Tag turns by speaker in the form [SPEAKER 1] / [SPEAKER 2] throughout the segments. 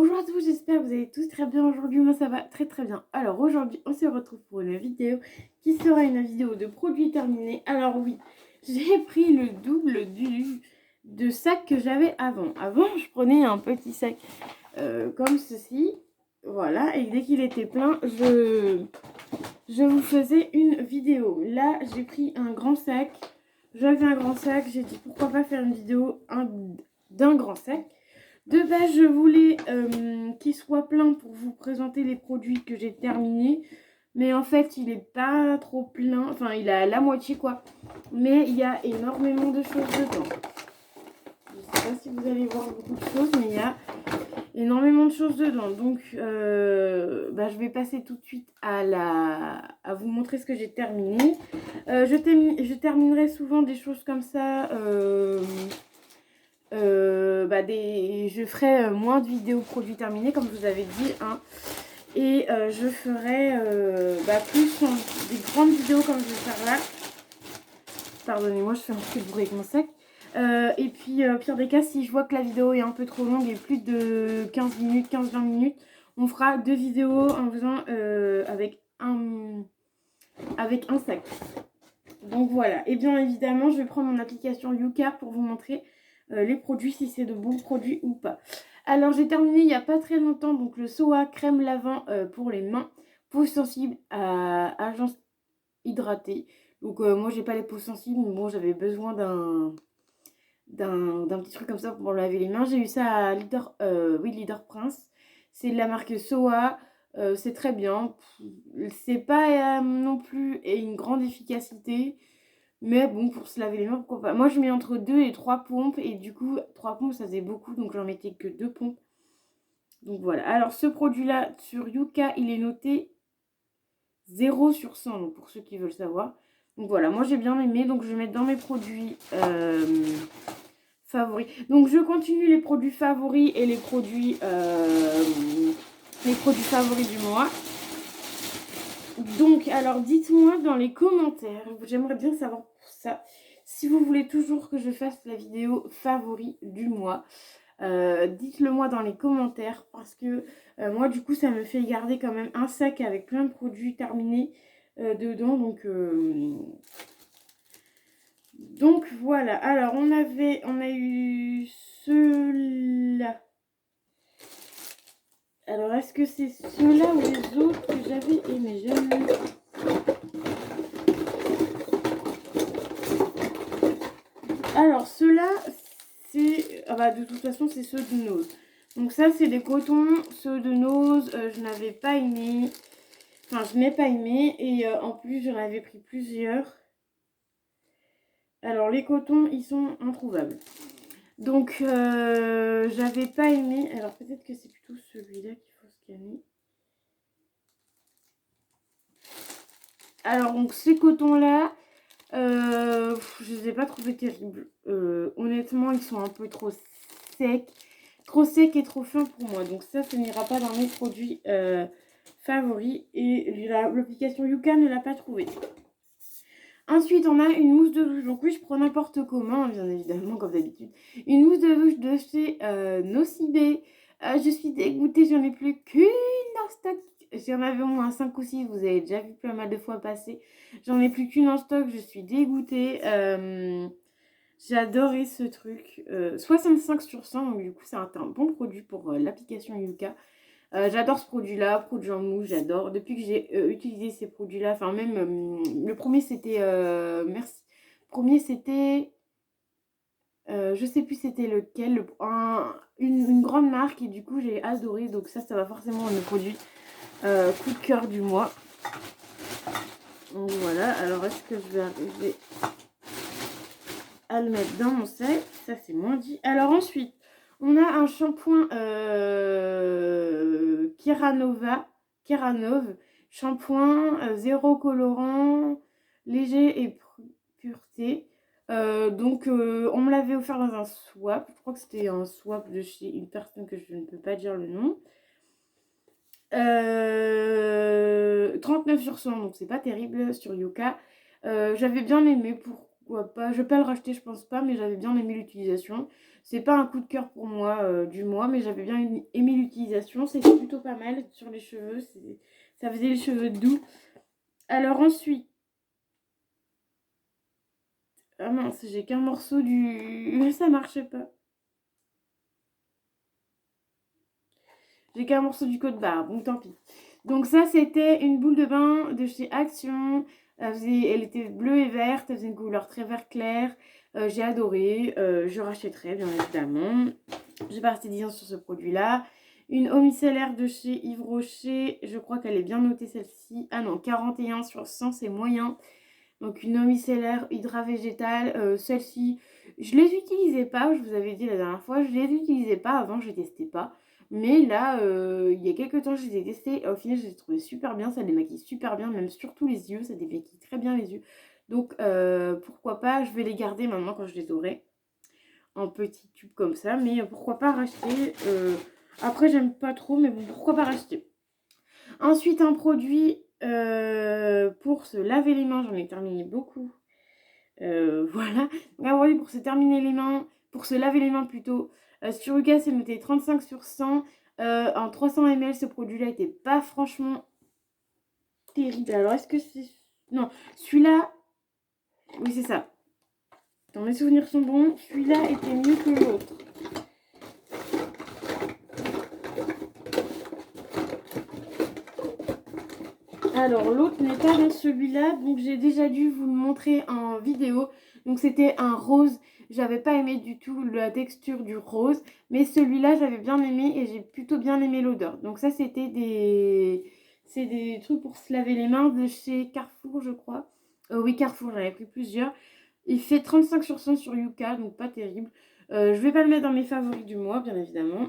[SPEAKER 1] Bonjour à tous, j'espère que vous allez tous très bien. Aujourd'hui, moi ça va très très bien. Alors aujourd'hui, on se retrouve pour une vidéo qui sera une vidéo de produits terminés. Alors oui, j'ai pris le double de sac que j'avais avant. Avant, je prenais un petit sac comme ceci. Voilà, et dès qu'il était plein, je vous faisais une vidéo. Là, j'ai pris un grand sac. J'avais un grand sac, j'ai dit pourquoi pas faire une vidéo d'un grand sac. De base, je voulais qu'il soit plein pour vous présenter les produits que j'ai terminés. Mais en fait, il est pas trop plein. Enfin, il a la moitié, quoi. Mais il y a énormément de choses dedans. Je sais pas si vous allez voir beaucoup de choses, mais il y a énormément de choses dedans. Donc, je vais passer tout de suite à vous montrer ce que j'ai terminé. Je terminerai souvent des choses comme ça. Je ferai moins de vidéos produits terminés comme je vous avais dit, hein. Et je ferai plus des grandes vidéos comme je vais faire là. Pardonnez-moi, je fais un petit peu de bruit avec mon sac. Et puis pire des cas, si je vois que la vidéo est un peu trop longue et plus de 15 minutes, 15-20 minutes, on fera deux vidéos en faisant avec un sac. Donc voilà, et bien évidemment je vais prendre mon application Yuka pour vous montrer les produits, si c'est de bons produits ou pas. Alors j'ai terminé il n'y a pas très longtemps donc le SOA crème lavant pour les mains, peau sensible à agence hydratée. Donc moi j'ai pas les peaux sensibles, mais bon j'avais besoin d'un petit truc comme ça pour laver les mains. J'ai eu ça à Leader Prince, c'est de la marque SOA. C'est très bien, c'est pas non plus une grande efficacité. Mais bon, pour se laver les mains, pourquoi pas. Moi, je mets entre 2 et 3 pompes. Et du coup, 3 pompes, ça faisait beaucoup. Donc, j'en mettais que 2 pompes. Donc, voilà. Alors, ce produit-là, sur Yuka, il est noté 0 sur 100. Donc, pour ceux qui veulent savoir. Donc, voilà. Moi, j'ai bien aimé. Donc, je vais mettre dans mes produits favoris. Donc, je continue les produits favoris et les produits favoris du mois. Donc, alors, dites-moi dans les commentaires. J'aimerais bien savoir pour ça. Si vous voulez toujours que je fasse la vidéo favori du mois, dites-le moi dans les commentaires parce que moi du coup ça me fait garder quand même un sac avec plein de produits terminés dedans. Donc voilà. Alors on a eu ceux-là. Alors est-ce que c'est ceux-là ou les autres que j'avais aimé? Alors, ceux-là, c'est... de toute façon, c'est ceux de Nose. Donc ça, c'est des cotons. Ceux de Nose, je n'avais pas aimé. Enfin, je n'ai pas aimé. Et en plus, j'en avais pris plusieurs. Alors, les cotons, ils sont introuvables. Donc, j'avais pas aimé. Alors, peut-être que c'est plutôt celui-là qu'il faut scanner. Alors, donc, ces cotons-là... je les ai pas trouvés terribles. Honnêtement, ils sont un peu trop secs. Trop secs et trop fins pour moi. Donc ça n'ira pas dans mes produits favoris. Et l'application Yuka ne l'a pas trouvé. Ensuite, on a une mousse de douche. Donc oui, je prends n'importe comment, bien évidemment, comme d'habitude. Une mousse de douche de chez Nocibé. Je suis dégoûtée, j'en ai plus qu'une en stock. J'en avais au moins 5 ou 6, vous avez déjà vu pas mal de fois passer. J'en ai plus qu'une en stock, je suis dégoûtée. J'ai adoré ce truc. 65 sur 100, donc du coup c'est un bon produit pour l'application Yuka. J'adore ce produit-là, produit en mousse, j'adore. Depuis que j'ai utilisé ces produits-là, enfin même le premier c'était... merci. Le premier c'était... je sais plus c'était lequel, une grande marque et du coup j'ai adoré. Donc ça va forcément être le produit coup de cœur du mois. Donc voilà, alors est-ce que je vais arriver à le mettre dans mon sac? Ça c'est moins dit. Alors ensuite, on a un shampoing Keranove, shampoing zéro colorant, léger et pureté. On me l'avait offert dans un swap. Je crois que c'était un swap de chez une personne que je ne peux pas dire le nom. 39 sur 100, donc c'est pas terrible sur Yuka. J'avais bien aimé pourquoi pas. Je vais pas le racheter, je pense pas, mais j'avais bien aimé l'utilisation. C'est pas un coup de cœur pour moi du mois, mais j'avais bien aimé l'utilisation. C'était plutôt pas mal sur les cheveux. Ça faisait les cheveux doux. Alors ensuite, ah mince, j'ai qu'un morceau du... Ça marchait pas. J'ai qu'un morceau du code barre, donc tant pis. Donc ça, c'était une boule de bain de chez Action. Elle était bleue et verte, elle faisait une couleur très vert clair. J'ai adoré, je rachèterai bien évidemment. J'ai pas resté 10 ans sur ce produit-là. Une eau micellaire de chez Yves Rocher, je crois qu'elle est bien notée celle-ci. Ah non, 41 sur 100, c'est moyen. Donc une eau micellaire hydra végétale. Celle-ci, je ne les utilisais pas, je vous avais dit la dernière fois, je ne les utilisais pas avant, je ne les testais pas. Mais là, il y a quelques temps, je les ai testés. Au final, je les ai trouvés super bien, ça démaquille super bien, même surtout les yeux, ça démaquille très bien les yeux. Donc pourquoi pas, je vais les garder maintenant quand je les aurai en petits tubes comme ça. Mais pourquoi pas racheter. Après, j'aime pas trop, mais bon, pourquoi pas racheter. Ensuite, un produit pour se laver les mains, j'en ai terminé beaucoup. Voilà, un produit pour se terminer les mains, pour se laver les mains plutôt. Sur Yuka, c'est noté 35 sur 100. En 300 ml, ce produit-là était pas franchement terrible. Alors, est-ce que c'est... Non, celui-là... Oui, c'est ça. Attends, mes souvenirs sont bons. Celui-là était mieux que l'autre. Alors, l'autre n'est pas dans celui-là, donc j'ai déjà dû vous le montrer en vidéo. Donc, c'était un rose. J'avais pas aimé du tout la texture du rose, mais celui-là, j'avais bien aimé et j'ai plutôt bien aimé l'odeur. Donc, ça, c'était des... C'est des trucs pour se laver les mains de chez Carrefour, je crois. Oui, Carrefour, j'en avais pris plusieurs. Il fait 35 sur 100 sur Yuka, donc pas terrible. Je vais pas le mettre dans mes favoris du mois, bien évidemment.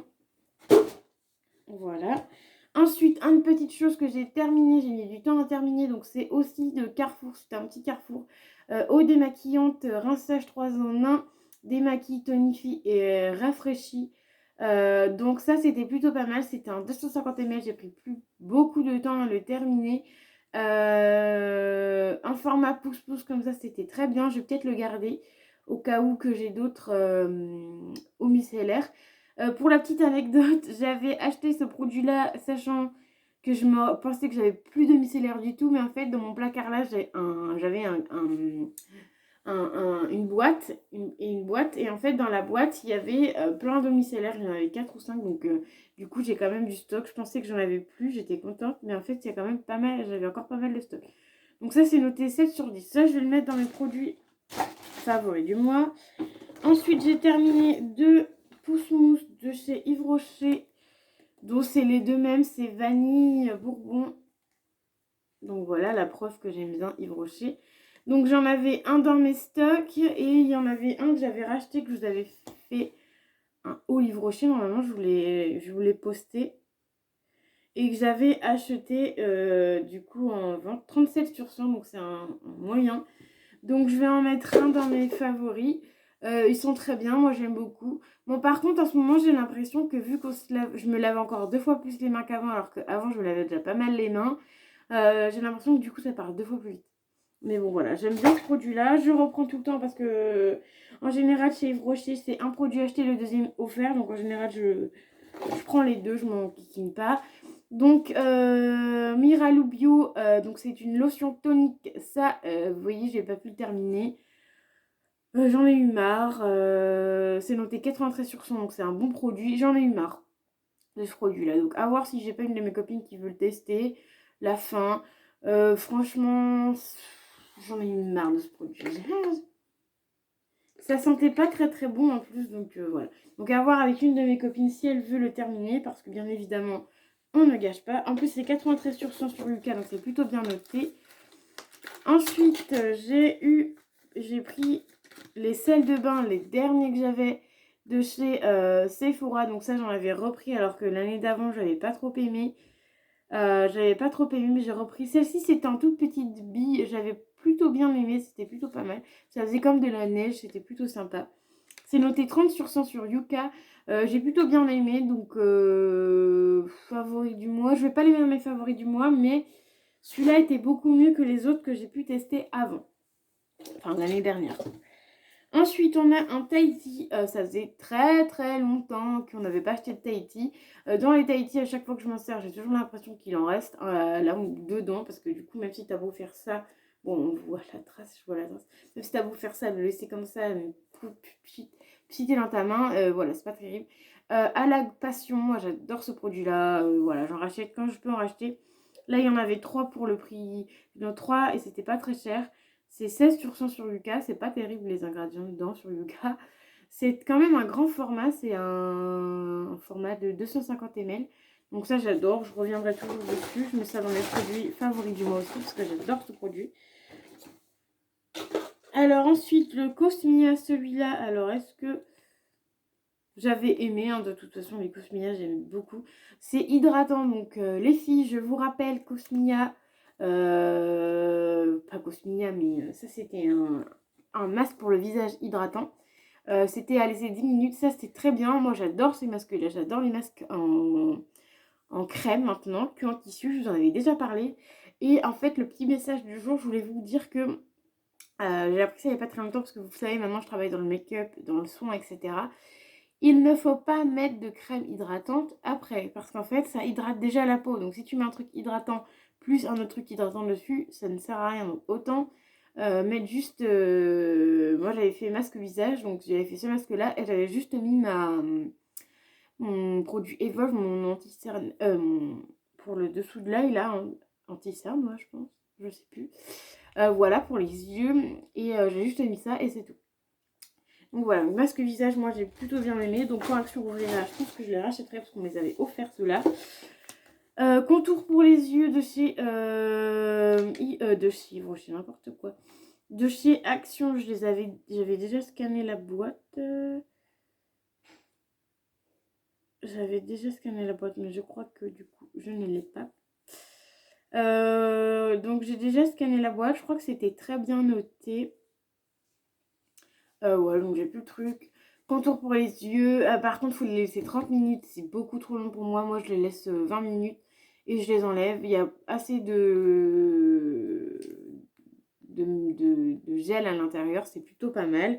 [SPEAKER 1] Voilà. Ensuite, une petite chose que j'ai terminée, j'ai mis du temps à terminer, donc c'est aussi de Carrefour, c'était un petit Carrefour. Eau démaquillante, rinçage 3 en 1, démaquille, tonifie et rafraîchit. Donc ça, c'était plutôt pas mal, c'était un 250 ml, j'ai pris plus beaucoup de temps à le terminer. Un format pouce-pouce comme ça, c'était très bien, je vais peut-être le garder au cas où que j'ai d'autres eau micellaires. Pour la petite anecdote, j'avais acheté ce produit-là sachant que je pensais que j'avais plus de micellaire du tout, mais en fait dans mon placard là j'avais une boîte et en fait dans la boîte il y avait plein de micellaires, il y en avait 4 ou 5 donc du coup j'ai quand même du stock. Je pensais que j'en avais plus, j'étais contente, mais en fait il y a quand même pas mal, j'avais encore pas mal de stock. Donc ça c'est noté 7 sur 10. Ça je vais le mettre dans mes produits favoris du mois. Ensuite j'ai terminé 2 pousse-mousse de chez Yves Rocher, dont c'est les deux mêmes, c'est vanille bourbon. Donc voilà, la preuve que j'aime bien Yves Rocher. Donc j'en avais un dans mes stocks et il y en avait un que j'avais racheté, que je vous avais fait un haut Yves Rocher. Normalement, je voulais poster. Et que j'avais acheté du coup en vente 37 sur 100, donc c'est un moyen. Donc je vais en mettre un dans mes favoris. Ils sont très bien, moi j'aime beaucoup. Bon par contre en ce moment j'ai l'impression que vu qu'on se lave, je me lave encore 2 fois plus les mains qu'avant, alors qu'avant je me lavais déjà pas mal les mains. J'ai l'impression que du coup ça part 2 fois plus vite. Mais bon voilà, j'aime bien ce produit là. Je reprends tout le temps parce que en général chez Yves Rocher c'est un produit acheté, le deuxième offert. Donc en général je prends les deux, je m'en kikine pas. Donc Miralu Bio, donc c'est une lotion tonique. Ça, vous voyez, j'ai pas pu le terminer. J'en ai eu marre. C'est noté 93 sur 100, donc c'est un bon produit. J'en ai eu marre de ce produit-là. Donc à voir si j'ai pas une de mes copines qui veut le tester. La fin. Franchement, j'en ai eu marre de ce produit. Ça sentait pas très très bon en plus, donc voilà. Donc à voir avec une de mes copines si elle veut le terminer, parce que bien évidemment, on ne gâche pas. En plus, c'est 93 sur 100 sur Yuka, donc c'est plutôt bien noté. Ensuite, j'ai pris les sels de bain, les derniers que j'avais de chez Sephora. Donc ça, j'en avais repris alors que l'année d'avant, j'avais pas trop aimé. Mais j'ai repris. Celle-ci, c'était en toute petite bille. J'avais plutôt bien aimé, c'était plutôt pas mal. Ça faisait comme de la neige, c'était plutôt sympa. C'est noté 30 sur 100 sur Yuka. J'ai plutôt bien aimé, donc favori du mois. Je vais pas les mettre dans mes favoris du mois, mais celui-là était beaucoup mieux que les autres que j'ai pu tester avant. Enfin, l'année dernière. Ensuite, on a un Tahiti. Ça faisait très très longtemps qu'on n'avait pas acheté de Tahiti. Dans les Tahiti, à chaque fois que je m'en sers, j'ai toujours l'impression qu'il en reste là ou dedans. Parce que du coup, même si t'as beau faire ça, bon, on voit la trace, je vois la trace. Même si t'as beau faire ça, le laisser comme ça, pchiter dans ta main, voilà, c'est pas terrible. À la passion, moi j'adore ce produit-là. Voilà, j'en rachète quand je peux en racheter. Là, il y en avait 3 pour le prix de 3 et c'était pas très cher. C'est 16% sur Yuka, c'est pas terrible les ingrédients dedans sur Yuka. C'est quand même un grand format, c'est un format de 250 ml. Donc ça j'adore, je reviendrai toujours dessus. Je mets ça dans mes produits favoris du mois aussi parce que j'adore ce produit. Alors ensuite le Cosmia, celui-là, alors est-ce que j'avais aimé, hein, de toute façon les Cosmia j'aime beaucoup. C'est hydratant, donc les filles, je vous rappelle Cosmia, pas Cosmia mais ça c'était un masque pour le visage hydratant. C'était à laisser 10 minutes, ça c'était très bien. Moi j'adore ces masques-là, j'adore les masques en crème maintenant, que en tissu, je vous en avais déjà parlé. Et en fait, le petit message du jour, je voulais vous dire que j'ai appris ça il n'y a pas très longtemps, parce que vous savez, maintenant je travaille dans le make-up, dans le soin, etc. Il ne faut pas mettre de crème hydratante après, parce qu'en fait, ça hydrate déjà la peau. Donc si tu mets un truc hydratant plus un autre truc hydratant dessus, ça ne sert à rien. Donc autant mettre juste... moi j'avais fait masque visage, donc j'avais fait ce masque-là, et j'avais juste mis mon produit Evolve, mon anti-cerne, pour le dessous de l'œil, là, anti-cerne, moi je pense, je sais plus. Voilà, pour les yeux, et j'ai juste mis ça, et c'est tout. Donc voilà, masque visage, moi j'ai plutôt bien aimé. Donc correction Rouge-Léna, je pense que je les rachèterai parce qu'on me les avait offerts ceux-là. Contour pour les yeux de chez de chez Yves Rocher, n'importe quoi. De chez Action, j'avais déjà scanné la boîte. J'avais déjà scanné la boîte, mais je crois que du coup je ne l'ai pas. Donc j'ai déjà scanné la boîte, je crois que c'était très bien noté. Ouais, donc j'ai plus le truc. Contour pour les yeux. Par contre, il faut les laisser 30 minutes. C'est beaucoup trop long pour moi. Moi, je les laisse 20 minutes et je les enlève. Il y a assez de gel à l'intérieur. C'est plutôt pas mal.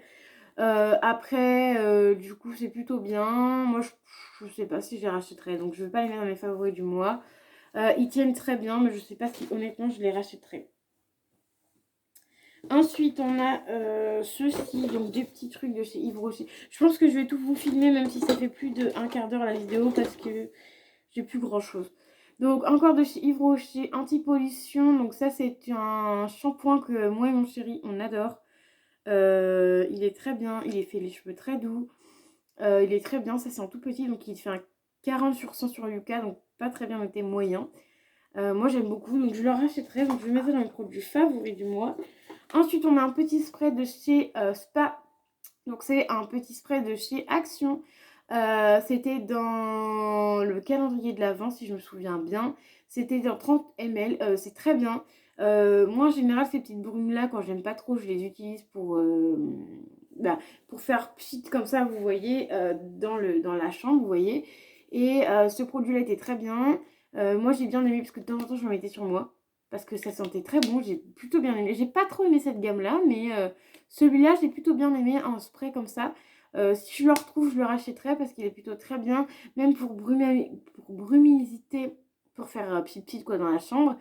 [SPEAKER 1] Après, du coup, c'est plutôt bien. Moi, je sais pas si je les rachèterai. Donc, je vais pas les mettre dans mes favoris du mois. Ils tiennent très bien, mais je sais pas si honnêtement je les rachèterai. Ensuite, on a ceci, donc des petits trucs de chez Yves Rocher. Je pense que je vais tout vous filmer, même si ça fait plus d'un quart d'heure la vidéo, parce que j'ai plus grand chose. Donc, encore de chez Yves Rocher, anti-pollution. Donc, ça, c'est un shampoing que moi et mon chéri, on adore. Il est très bien, il est fait les cheveux très doux. Il est très bien, ça, c'est en tout petit, donc il fait un 40 sur 100 sur Yuka, donc pas très bien noté, moyen. Moi, j'aime beaucoup, donc je le rachèterai. Donc, je vais mettre ça dans mes produits favoris du mois. Ensuite, on a un petit spray de chez Spa. Donc, c'est un petit spray de chez Action. C'était dans le calendrier de l'Avent, si je me souviens bien. C'était dans 30 ml. C'est très bien. Moi, en général, ces petites brumes-là, quand j'aime pas trop, je les utilise pour faire pchit comme ça, vous voyez, dans la chambre, vous voyez. Et ce produit-là était très bien. Moi, j'ai bien aimé, parce que de temps en temps, je m'en mettais sur moi parce que ça sentait très bon, j'ai plutôt bien aimé. J'ai pas trop aimé cette gamme-là, mais celui-là, j'ai plutôt bien aimé, un spray comme ça. Si je le retrouve, je le rachèterai parce qu'il est plutôt très bien, même pour brumisiter, pour faire pchit quoi dans la chambre,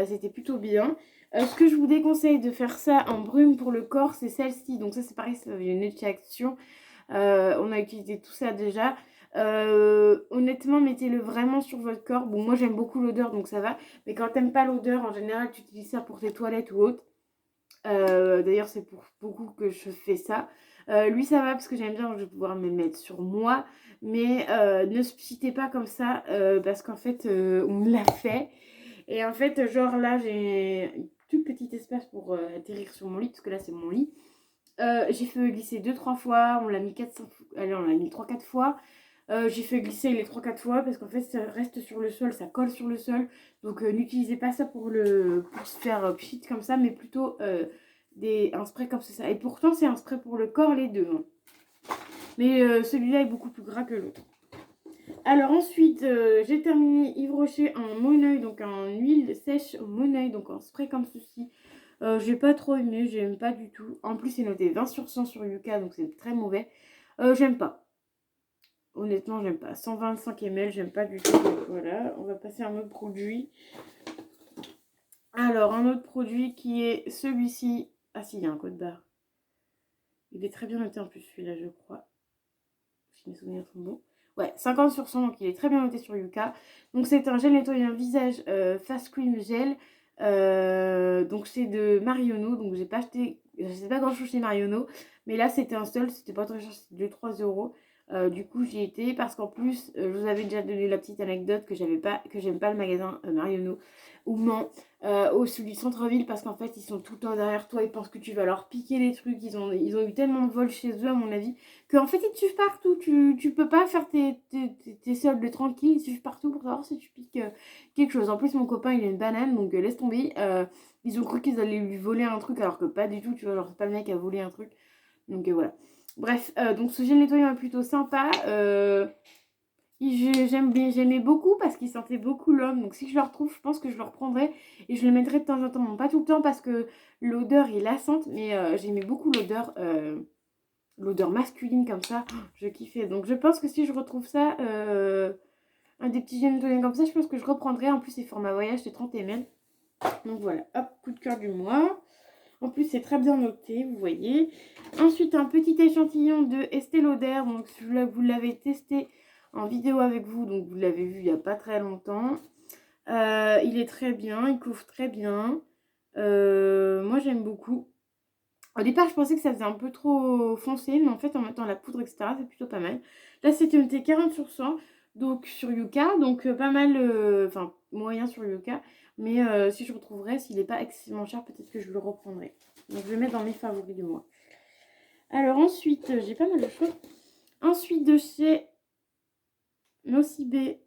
[SPEAKER 1] c'était plutôt bien. Ce que je vous déconseille de faire ça en brume pour le corps, c'est celle-ci. Donc ça, c'est pareil, c'est une action. On a utilisé tout ça déjà. Honnêtement, mettez-le vraiment sur votre corps. Bon, moi j'aime beaucoup l'odeur, donc ça va. Mais quand t'aimes pas l'odeur, en général, tu utilises ça pour tes toilettes ou autre. D'ailleurs, c'est pour beaucoup que je fais ça. Lui, ça va parce que j'aime bien, donc je vais pouvoir me le mettre sur moi. Mais ne spitez pas comme ça parce qu'en fait, on me l'a fait. Et en fait, genre là, j'ai une toute petite espace pour atterrir sur mon lit, parce que là, c'est mon lit. J'ai fait glisser 2-3 fois, on l'a mis 4-5 fois, allez, on l'a mis 3-4 fois. J'ai fait glisser les 3-4 fois parce qu'en fait ça reste sur le sol, ça colle sur le sol. Donc n'utilisez pas ça pour se faire pchit comme ça, mais plutôt un spray comme ça. Et pourtant c'est un spray pour le corps les deux. Hein. Mais celui-là est beaucoup plus gras que l'autre. Alors ensuite, j'ai terminé Yves Rocher en Moneuil, donc en huile sèche au Moneuil, donc en spray comme ceci. J'ai pas trop aimé, j'aime pas du tout. En plus, c'est noté 20 sur 100 sur Yuka, donc c'est très mauvais. J'aime pas. Honnêtement, j'aime pas. 125 ml, j'aime pas du tout. Donc voilà, on va passer à un autre produit. Alors, un autre produit qui est celui-ci. Ah si, il y a un code barre. Il est très bien noté en plus, celui-là, je crois. Si mes souvenirs sont bons. Ouais, 50 sur 100, donc il est très bien noté sur Yuka. Donc c'est un gel nettoyant visage Fast Cream Gel. Donc c'est de Marionneau. Donc j'ai pas acheté, je sais pas grand chose chez Marionneau. Mais là c'était un seul, c'était pas très cher, c'était 2-3 euros. Du coup j'y étais parce qu'en plus je vous avais déjà donné la petite anecdote que j'aime pas le magasin Marionneau ou non au celui du centre-ville parce qu'en fait ils sont tout le temps derrière toi, ils pensent que tu vas leur piquer les trucs, ils ont eu tellement de vols chez eux à mon avis qu'en fait ils te suivent partout, tu peux pas faire tes soldes tranquilles, ils te suivent partout pour savoir si tu piques quelque chose. En plus mon copain il a une banane donc laisse tomber, ils ont cru qu'ils allaient lui voler un truc alors que pas du tout, tu vois, genre c'est pas le mec à voler un truc, donc voilà. Bref, donc ce gel nettoyant est plutôt sympa. J'aimais beaucoup parce qu'il sentait beaucoup l'homme. Donc si je le retrouve, je pense que je le reprendrai. Et je le mettrai de temps en temps. Bon, pas tout le temps parce que l'odeur est lassante. Mais j'aimais beaucoup l'odeur masculine comme ça. Oh, je kiffais. Donc je pense que si je retrouve ça, un des petits gels nettoyants comme ça, je pense que je reprendrai. En plus, c'est format voyage, c'est 30 ml. Donc voilà, hop, coup de cœur du mois. En plus, c'est très bien noté, vous voyez. Ensuite, un petit échantillon de Estée Lauder. Donc, vous l'avez testé en vidéo avec vous. Donc, vous l'avez vu il n'y a pas très longtemps. Il est très bien, il couvre très bien. Moi, j'aime beaucoup. Au départ, je pensais que ça faisait un peu trop foncé. Mais en fait, en mettant la poudre, etc., c'est plutôt pas mal. Là, c'était noté 40 sur 100. Donc, sur Yuka. Donc, pas mal... Enfin, moyen sur Yuka. Mais si je retrouverais, s'il n'est pas excessivement cher, peut-être que je le reprendrai. Donc je vais mettre dans mes favoris de moi. Alors ensuite, j'ai pas mal de choses. Ensuite de chez Nocibé,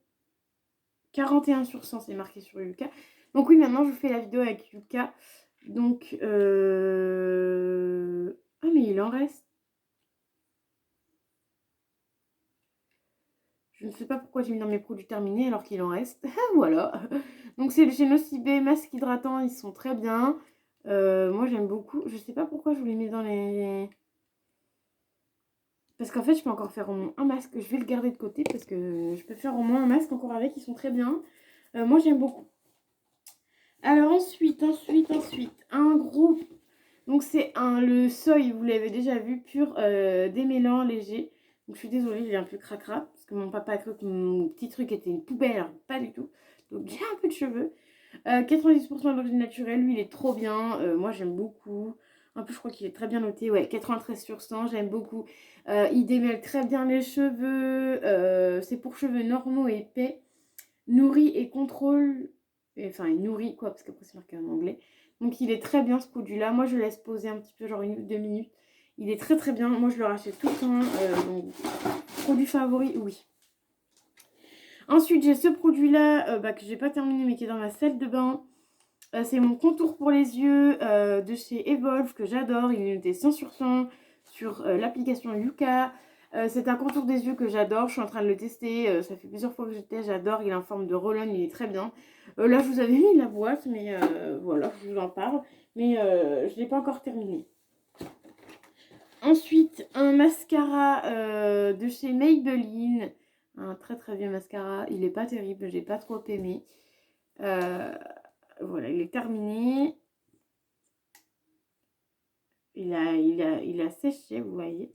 [SPEAKER 1] 41 sur 100, c'est marqué sur Yuka. Donc oui, maintenant je vous fais la vidéo avec Yuka. Donc, ah mais il en reste. Je ne sais pas pourquoi j'ai mis dans mes produits terminés alors qu'il en reste. Voilà. Donc c'est chez Nocibé, masque hydratant, ils sont très bien. Moi j'aime beaucoup. Je sais pas pourquoi je vous les mets dans les... Parce qu'en fait je peux encore faire au moins un masque. Je vais le garder de côté parce que je peux faire au moins un masque encore avec. Ils sont très bien. Moi j'aime beaucoup. Alors ensuite, un gros... Donc c'est le seuil, vous l'avez déjà vu, pur démêlant léger. Donc je suis désolée, il est un peu cracra. Parce que mon papa a cru que mon petit truc était une poubelle. Alors pas du tout. Donc j'ai un peu de cheveux. 90% d'origine naturelle, lui il est trop bien. Moi j'aime beaucoup. En plus je crois qu'il est très bien noté. Ouais, 93 sur 100, j'aime beaucoup. Il démêle très bien les cheveux. C'est pour cheveux normaux et épais. Nourrit et contrôle. Enfin, il nourrit quoi, parce qu'après c'est marqué en anglais. Donc il est très bien ce produit-là. Moi je le laisse poser un petit peu, genre 1 ou 2 minutes. Il est très très bien. Moi je le rachète tout le temps. Donc, produit favori, oui. Ensuite j'ai ce produit-là que j'ai pas terminé mais qui est dans ma salle de bain. C'est mon contour pour les yeux de chez Evolve que j'adore. Il est noté 100 sur 100 sur l'application Yuka. C'est un contour des yeux que j'adore. Je suis en train de le tester. Ça fait plusieurs fois que je teste. J'adore. Il est en forme de roll-on. Il est très bien. Là, je vous avais mis la boîte, mais voilà, je vous en parle. Mais je ne l'ai pas encore terminé. Ensuite, un mascara de chez Maybelline. Un très très vieux mascara. Il n'est pas terrible. J'ai pas trop aimé. Voilà, il est terminé. Il a séché, vous voyez.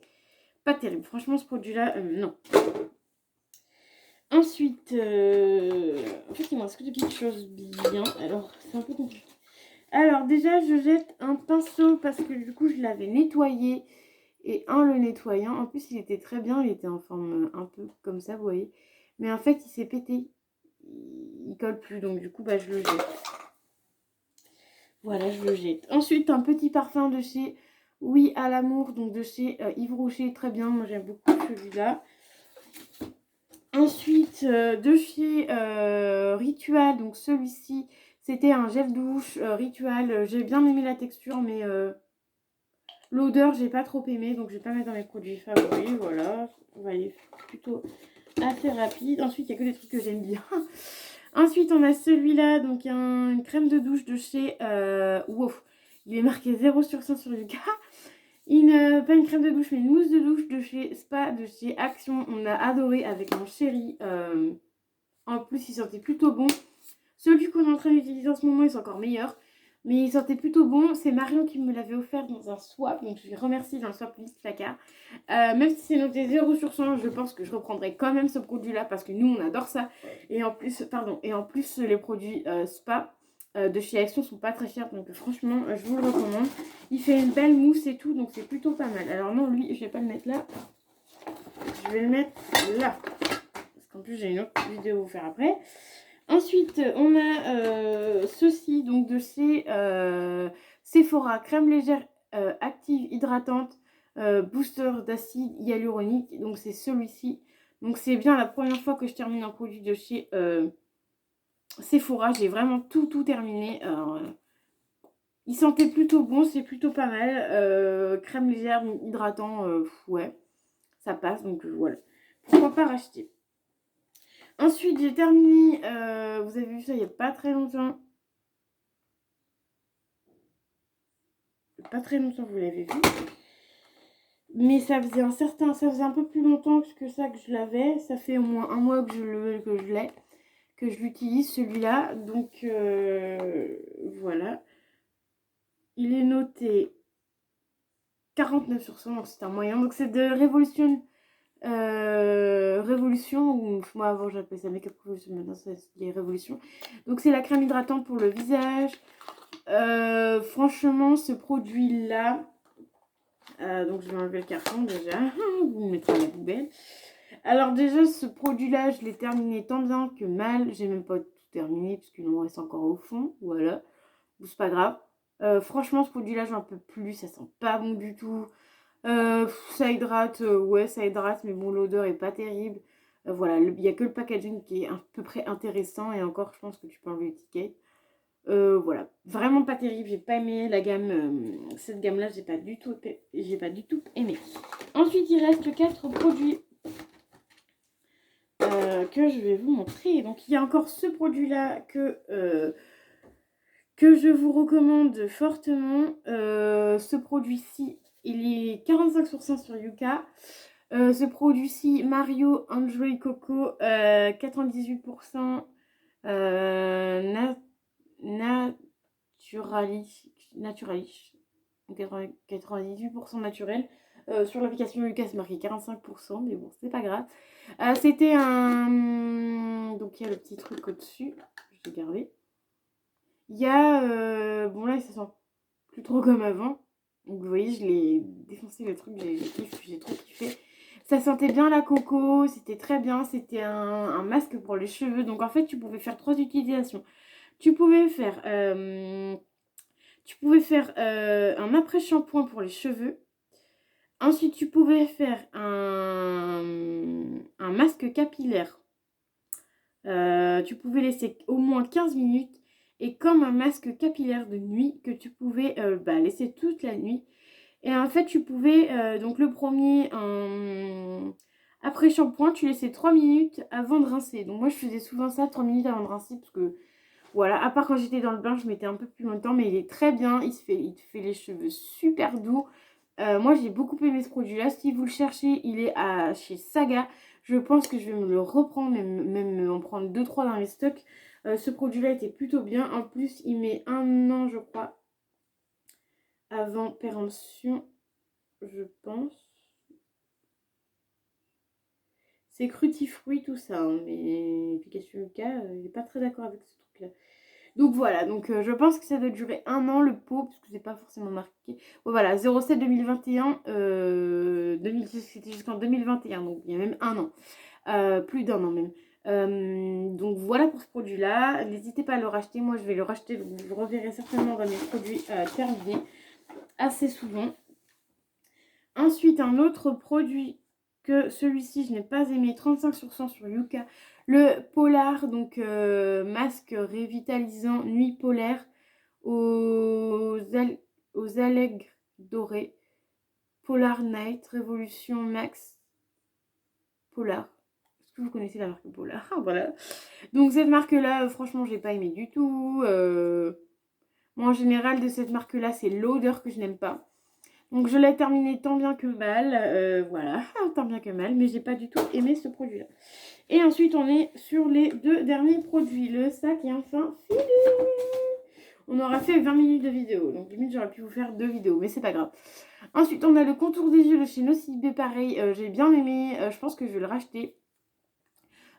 [SPEAKER 1] Pas terrible. Franchement, ce produit-là, non. Ensuite, en fait, il me reste que des petites choses bien. Alors, c'est un peu compliqué. Alors, déjà, je jette un pinceau parce que du coup, je l'avais nettoyé. Et en le nettoyant, en plus, il était très bien. Il était en forme un peu comme ça, vous voyez. Mais en fait, il s'est pété. Il colle plus. Donc, du coup, bah, je le jette. Voilà, je le jette. Ensuite, un petit parfum de chez Oui à l'amour, donc de chez Yves Rocher, très bien. Moi, j'aime beaucoup celui-là. Ensuite, de chez Ritual, donc celui-ci, c'était un gel douche Ritual. J'ai bien aimé la texture, mais l'odeur, j'ai pas trop aimé, donc je vais pas mettre dans mes produits favoris. Voilà, on va aller plutôt assez rapide. Ensuite, il n'y a que des trucs que j'aime bien. Ensuite, on a celui-là, donc une crème de douche de chez Wow. Il est marqué 0/100 sur Yuka. Pas une crème de douche, mais une mousse de douche de chez Spa, de chez Action. On a adoré avec mon chéri. En plus, il sentait plutôt bon. Celui qu'on est en train d'utiliser en ce moment, il est encore meilleur. Mais il sentait plutôt bon. C'est Marion qui me l'avait offert dans un swap. Donc je lui remercie dans le swap list placard. Même si c'est noté 0/100, je pense que je reprendrai quand même ce produit-là. Parce que nous, on adore ça. Et en plus, les produits Spa de chez Action sont pas très chers. Donc franchement, je vous le recommande. Il fait une belle mousse et tout. Donc c'est plutôt pas mal. Alors non, lui, je vais pas le mettre là. Je vais le mettre là. Parce qu'en plus, j'ai une autre vidéo à vous faire après. Ensuite, on a ceci, donc de chez Sephora, crème légère active hydratante, booster d'acide hyaluronique. Donc c'est celui-ci. Donc c'est bien la première fois que je termine un produit de chez Sephora. J'ai vraiment tout terminé. Il sentait plutôt bon, c'est plutôt pas mal. Crème légère, hydratant, ouais, ça passe. Donc voilà. Pourquoi pas racheter. Ensuite, j'ai terminé, vous avez vu ça il n'y a pas très longtemps. Pas très longtemps, vous l'avez vu. Mais ça faisait un peu plus longtemps que ça que je l'avais. Ça fait au moins un mois que je l'utilise celui-là. Donc voilà. Il est noté 49/100, donc c'est un moyen. Donc c'est de Révolution, ou moi avant j'appelais ça Make-up Revolution, maintenant c'est les Révolutions. Donc c'est la crème hydratante pour le visage. Franchement, ce produit-là, donc je vais enlever le carton déjà, vous le mettrez à la poubelle. Alors déjà, ce produit-là, je l'ai terminé tant bien que mal. J'ai même pas tout terminé parce qu'il en reste encore au fond, voilà. Bon, c'est pas grave. Franchement, ce produit-là, j'en peux plus, ça sent pas bon du tout. Ça hydrate, ouais, ça hydrate, mais bon, l'odeur est pas terrible. Voilà, il n'y a que le packaging qui est à peu près intéressant, et encore, je pense que tu peux enlever l'étiquette. Voilà, vraiment pas terrible, j'ai pas aimé la gamme, cette gamme-là, j'ai pas du tout aimé. Ensuite, il reste 4 produits que je vais vous montrer. Donc, il y a encore ce produit-là que je vous recommande fortement. Ce produit-ci, il est 45/100 sur Yuka. Ce produit-ci, Mario Android Coco, 98% naturalish, 98% naturel. Sur l'application Yuka, c'est marqué 45%, mais bon, c'est pas grave. C'était un... Donc, il y a le petit truc au-dessus. Je vais garder. Il y a... Bon, là, ça sent plus trop comme avant. Donc, vous voyez, je l'ai défoncé le truc. J'ai trop kiffé. Ça sentait bien la coco. C'était très bien. C'était un masque pour les cheveux. Donc, en fait, tu pouvais faire 3 utilisations. Tu pouvais faire un après-shampoing pour les cheveux. Ensuite, tu pouvais faire un masque capillaire. Tu pouvais laisser au moins 15 minutes. Et comme un masque capillaire de nuit que tu pouvais laisser toute la nuit. Et en fait, tu pouvais, donc le premier, après shampoing, tu laissais 3 minutes avant de rincer. Donc moi, je faisais souvent ça, 3 minutes avant de rincer, parce que, voilà, à part quand j'étais dans le bain, je mettais un peu plus longtemps, mais il est très bien, il te fait les cheveux super doux. Moi, j'ai beaucoup aimé ce produit-là. Si vous le cherchez, il est chez Saga. Je pense que je vais me le reprendre, même en prendre 2-3 dans les stocks. Ce produit-là était plutôt bien. En plus, il met 1 an, je crois, avant péremption, je pense. C'est crutifruit, tout ça, hein, mais l'application Yuka, il n'est pas très d'accord avec ce truc-là. Donc voilà, donc je pense que ça doit durer 1 an le pot, parce que c'est pas forcément marqué. Ouais, voilà, 07 2021, c'était jusqu'en 2021, donc il y a même 1 an, plus d'1 an même. Donc voilà pour ce produit-là. N'hésitez pas à le racheter, moi je vais le racheter, donc vous le reverrez certainement dans mes produits terminés assez souvent. Ensuite, un autre produit que celui-ci, je n'ai pas aimé, 35/100 sur Yuka. Le Polar, donc masque révitalisant nuit polaire aux allègres dorées. Polar Night, Révolution Max Polar. Est-ce que vous connaissez la marque Polar? Voilà. Donc cette marque-là, franchement, j'ai pas aimé du tout. Moi, en général, de cette marque-là, c'est l'odeur que je n'aime pas. Donc, je l'ai terminé tant bien que mal. Voilà, tant bien que mal. Mais j'ai pas du tout aimé ce produit-là. Et ensuite, on est sur les 2 derniers produits. Le sac est enfin fini. On aura fait 20 minutes de vidéo. Donc, limite, j'aurais pu vous faire 2 vidéos. Mais c'est pas grave. Ensuite, on a le contour des yeux de chez Nocibé. Pareil, j'ai bien aimé. Je pense que je vais le racheter.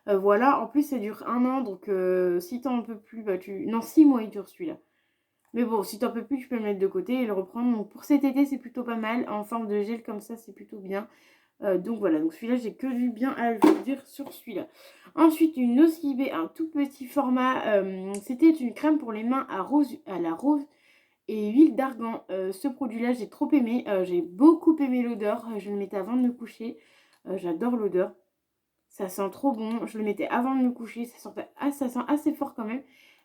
[SPEAKER 1] Voilà, en plus ça dure 1 an, donc si t'en peux plus, bah tu... Non, 6 mois il dure celui-là. Mais bon, si t'en peux plus, tu peux le mettre de côté et le reprendre. Donc pour cet été, c'est plutôt pas mal. En forme de gel comme ça, c'est plutôt bien. Donc voilà, donc celui-là, j'ai que du bien à vous dire sur celui-là. Ensuite, une Nocibé, un tout petit format. C'était une crème pour les mains à la rose et huile d'argan. Ce produit-là, j'ai trop aimé. J'ai beaucoup aimé l'odeur. Je le mettais avant de me coucher. J'adore l'odeur. Ça sent trop bon. Je le mettais avant de me coucher. Ça sent assez fort quand même.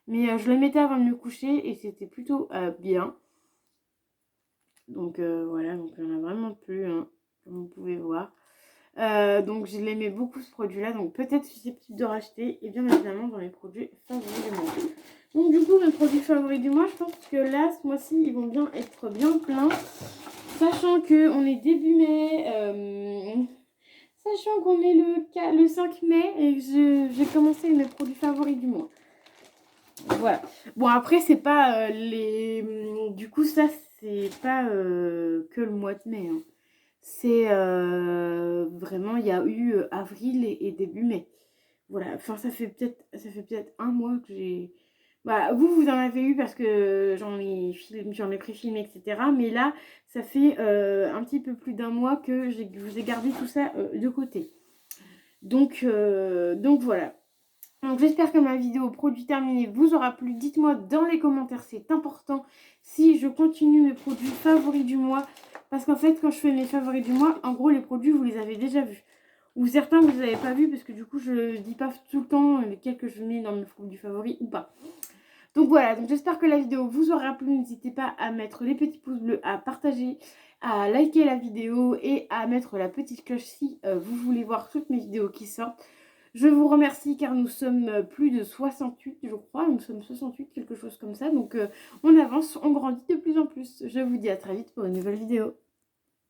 [SPEAKER 1] Mais je le mettais avant de me coucher et c'était plutôt bien. Donc voilà, donc il y en a vraiment plus, hein, comme vous pouvez voir. Donc je l'aimais beaucoup ce produit-là. Donc peut-être susceptible de racheter. Et bien évidemment dans mes produits favoris du mois. Donc du coup, mes produits favoris du mois, je pense que là, ce mois-ci, ils vont bien être bien pleins. Sachant qu'on est début mai. Sachant qu'on est le 5 mai et que j'ai commencé mes produits favoris du mois. Voilà. Bon, après, c'est pas les... Du coup, ça, c'est pas que le mois de mai. Hein. C'est vraiment, il y a eu avril et début mai. Voilà. Enfin, ça fait peut-être 1 mois que j'ai... Bah, vous en avez eu parce que j'en ai pré-filmé, etc. Mais là, ça fait un petit peu plus d'1 mois que je vous ai gardé tout ça de côté. Donc voilà. Donc j'espère que ma vidéo produit terminé vous aura plu. Dites-moi dans les commentaires, c'est important, si je continue mes produits favoris du mois. Parce qu'en fait, quand je fais mes favoris du mois, en gros, les produits, vous les avez déjà vus. Ou certains, vous les avez pas vus parce que du coup, je ne dis pas tout le temps lesquels que je mets dans mes produits favoris ou pas. Donc voilà, donc j'espère que la vidéo vous aura plu. N'hésitez pas à mettre les petits pouces bleus, à partager, à liker la vidéo et à mettre la petite cloche si vous voulez voir toutes mes vidéos qui sortent. Je vous remercie car nous sommes plus de 68, je crois. Nous sommes 68, quelque chose comme ça. Donc on avance, on grandit de plus en plus. Je vous dis à très vite pour une nouvelle vidéo.